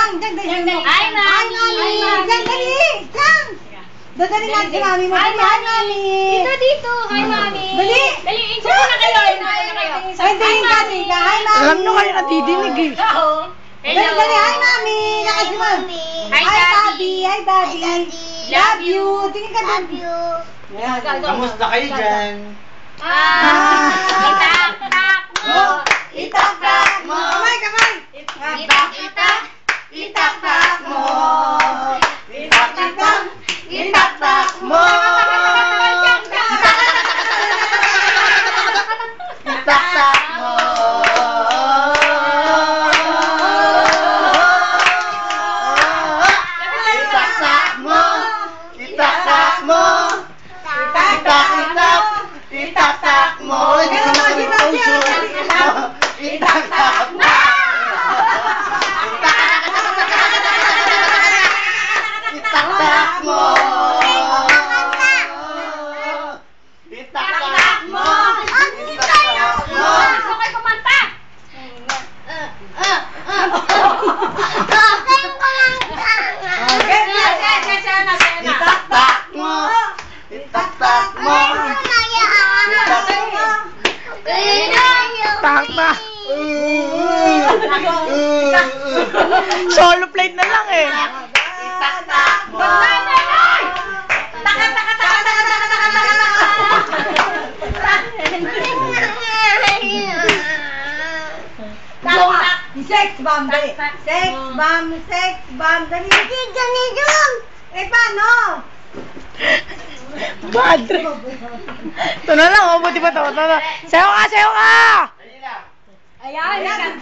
Diyan, dali. Hi, Mami. Diyan, dali. Diyan. Dadali nga si Mami mo. Hi, Mami. Dito. Hi, Mami. Dali. Dali, intro na kayo. Ay, dali ka. Hi, Mami. Alam nyo kayo natidinig eh. Dali, dali. Hi, Mami. Nakasi mo. Hi, Daddy. Hi, Daddy. Love you. Tingin ka doon. Kamusta kayo dyan? Itak-tak mo. Itak-tak mo. Kamay, kamay. Itak-itak. Itak-tak mo. Itak-itak. Itak-tak mo. Itak-tak mo. Itak-tak mo. Itak-tak mo. Itak-itak. Itak-tak mo. Itak-tak mo. Itak-tak mo. Itak-tak mo. Itak-tak mo. Gusto kayo kumanta? Itak-tak mo. Itak-tak mo. Takta. Solo plate na lang eh. Itak-tak mo. Sex bomb, dali. Sex bomb, dali. Eh, paano? Bad trip. Ito na lang, oh, buti pa ito. Sayo ka, sayo ka! Ayan,